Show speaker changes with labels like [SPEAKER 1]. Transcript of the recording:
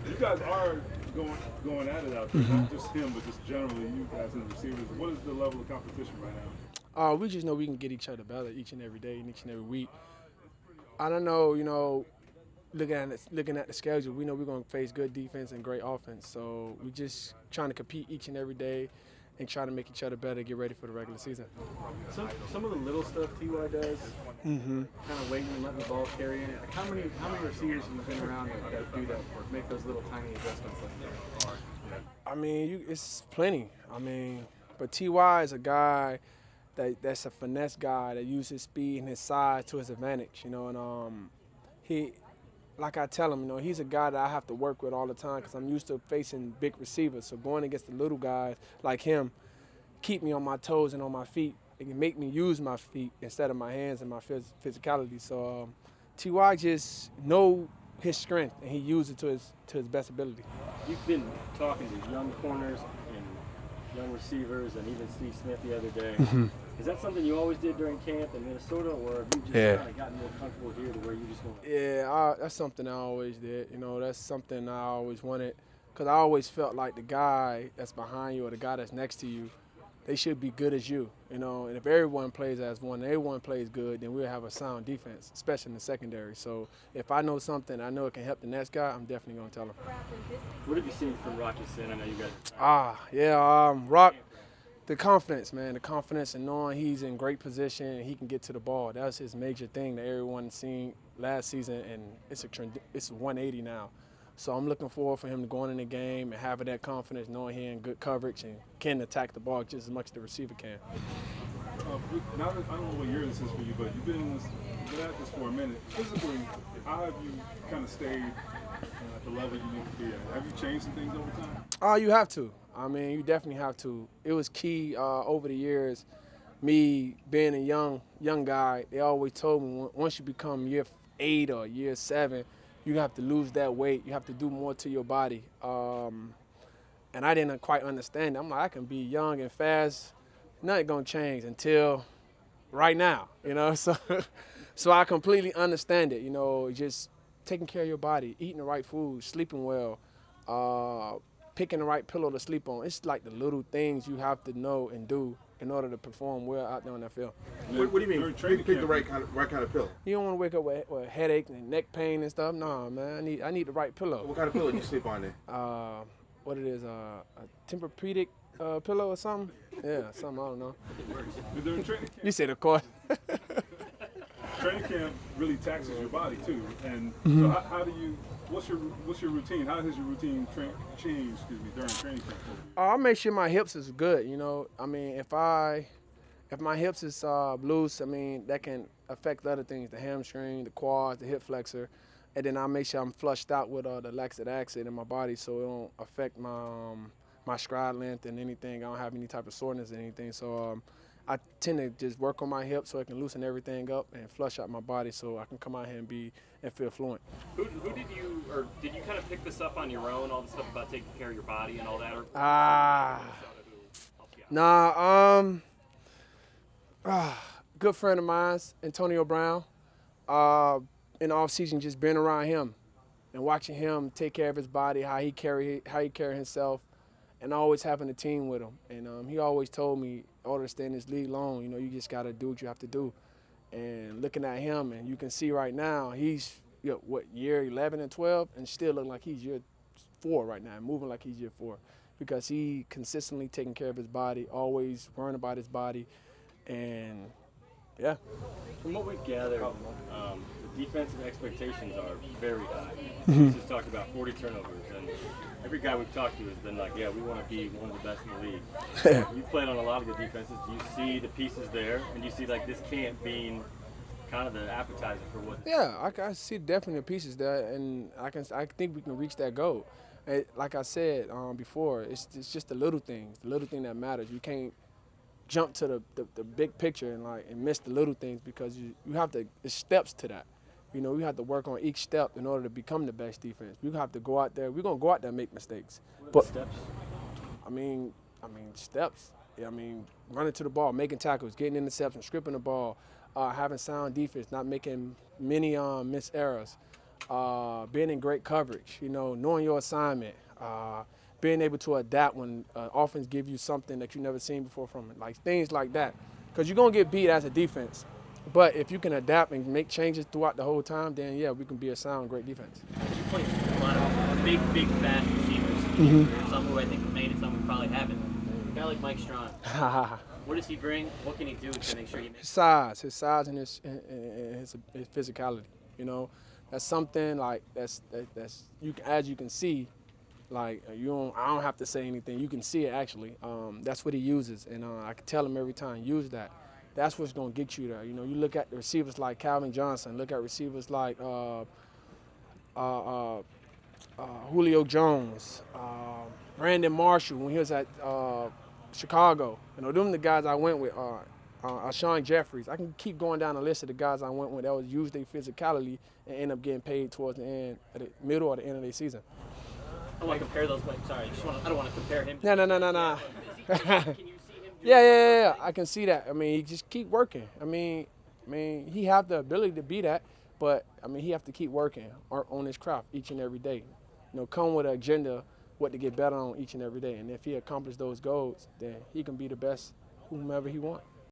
[SPEAKER 1] You guys are going at it out there, not just him, but just generally you guys and the receivers. What is the level of competition right now?
[SPEAKER 2] We just know we can get each other better each and every day and each and every week. I don't know, looking at the schedule, we know we're going to face good defense and great offense. So we just trying to compete each and every day and trying to make each other better, get ready for the regular season.
[SPEAKER 3] Some of the little stuff Ty does, kind of waiting and letting the ball carry in it. Like how many receivers have you been around that do that work, make those little tiny adjustments like that?
[SPEAKER 2] I mean, it's plenty. I mean, but Ty is a guy that's a finesse guy that uses his speed and his size to his advantage, and he, like I tell him, he's a guy that I have to work with all the time because I'm used to facing big receivers. So going against the little guys like him keep me on my toes and on my feet. It can make me use my feet instead of my hands and my physicality. So Ty just know his strength and he uses it to his best ability.
[SPEAKER 4] You've been talking to young corners and young receivers and even Steve Smith the other day. Is that something you always did during camp in Minnesota, or have you just kind of gotten more comfortable here to where you just want to?
[SPEAKER 2] Yeah, that's something I always did. That's something I always wanted because I always felt like the guy that's behind you or the guy that's next to you, they should be good as you, And if everyone plays as one, everyone plays good, then we'll have a sound defense, especially in the secondary. So if I know something, I know it can help the next guy, I'm definitely going to tell him.
[SPEAKER 4] What have you seen from Rocky Sin? I know you guys.
[SPEAKER 2] Rock. The confidence, man, the confidence and knowing he's in great position and he can get to the ball. That was his major thing that everyone seen last season, and it's a 180 now. So I'm looking forward for him to going in the game and having that confidence, knowing he's in good coverage and can attack the ball just as much as the receiver can.
[SPEAKER 1] Now that, I don't know what year this is for you, but you've been at this for a minute. Physically, how have you kind of stayed at the level you need to be at? Have you changed some things over time?
[SPEAKER 2] You have to. I mean, you definitely have to. It was key over the years, me being a young guy, they always told me once you become year 8 or year 7, you have to lose that weight. You have to do more to your body. And I didn't quite understand it. I'm like, I can be young and fast. Nothing going to change until right now, So I completely understand it, just taking care of your body, eating the right food, sleeping well, picking the right pillow to sleep on. It's like the little things you have to know and do in order to perform well out there on that field.
[SPEAKER 3] What do you mean? Pick the right kind of pillow.
[SPEAKER 2] You don't want to wake up with a headache and neck pain and stuff. No, man, I need the right pillow.
[SPEAKER 3] What kind of pillow do you sleep on then?
[SPEAKER 2] What it is, a Tempur-Pedic pillow or something? Yeah, something, I don't know.
[SPEAKER 1] During training camp,
[SPEAKER 2] You said of course.
[SPEAKER 1] training camp really taxes your body too. And so how do you? What's your routine? How has your routine changed? During training camp?
[SPEAKER 2] I make sure my hips is good. I mean, if my hips is loose, I mean that can affect other things: the hamstring, the quads, the hip flexor, and then I make sure I'm flushed out with the lactic acid in my body, so it don't affect my stride length and anything. I don't have any type of soreness or anything. So I tend to just work on my hips so I can loosen everything up and flush out my body so I can come out here and feel fluent.
[SPEAKER 4] Who did you kind of pick this up on your own, all the stuff about taking care of your body and all that?
[SPEAKER 2] Good friend of mine, Antonio Brown. In the off-season, just being around him and watching him take care of his body, how he carry himself, and always having a team with him. And he always told me, in order to stay in this league long, you just got to do what you have to do. And looking at him, and you can see right now, he's year 11 and 12, and still looking like he's year 4 right now, moving like he's year 4, because he consistently taking care of his body, always worrying about his body, and yeah.
[SPEAKER 4] From what we've gathered, the defensive expectations are very high. We just talked about 40 turnovers, and every guy we've talked to has been like, yeah, we want to be one of the best in the league. You've played on a lot of good defenses. Do you see the pieces there, and do you see like this camp being kind of the appetizer for what?
[SPEAKER 2] Yeah, I see definitely the pieces there, and I think we can reach that goal. Like I said before, it's just the little things, the little thing that matters. You can't jump to the big picture and miss the little things, because you have to. There's steps to that. You have to work on each step in order to become the best defense. You have to go out there. We're gonna go out there and make mistakes.
[SPEAKER 4] What are the steps?
[SPEAKER 2] I mean steps. Yeah, running to the ball, making tackles, getting interceptions, stripping the ball, having sound defense, not making many missed errors, being in great coverage, knowing your assignment, being able to adapt when offense give you something that you never seen before from it, like things like that. Because you're going to get beat as a defense. But if you can adapt and make changes throughout the whole time, then, yeah, we can be a sound, great defense.
[SPEAKER 5] You played a lot of big, fast receivers. Some who I think have made it, some who probably haven't. A guy like Mike Strachan, what does he bring? What can he do to make sure he makes it?
[SPEAKER 2] His size and his physicality, That's something like that's as you can see, like I don't have to say anything. You can see it actually. That's what he uses, and I can tell him every time, use that. That's what's gonna get you there. You look at the receivers like Calvin Johnson. Look at receivers like Julio Jones, Brandon Marshall when he was at Chicago. Them the guys I went with. Sean Jeffries. I can keep going down the list of the guys I went with that was use their physicality and end up getting paid towards the end, at the middle or the end of their season.
[SPEAKER 5] I don't want to compare those. Sorry, I don't want to compare him.
[SPEAKER 2] No.
[SPEAKER 5] Can you see him?
[SPEAKER 2] Yeah. I can see that. He just keep working. He have the ability to be that, but he have to keep working on his craft each and every day. Come with an agenda, what to get better on each and every day. And if he accomplishes those goals, then he can be the best whomever he wants.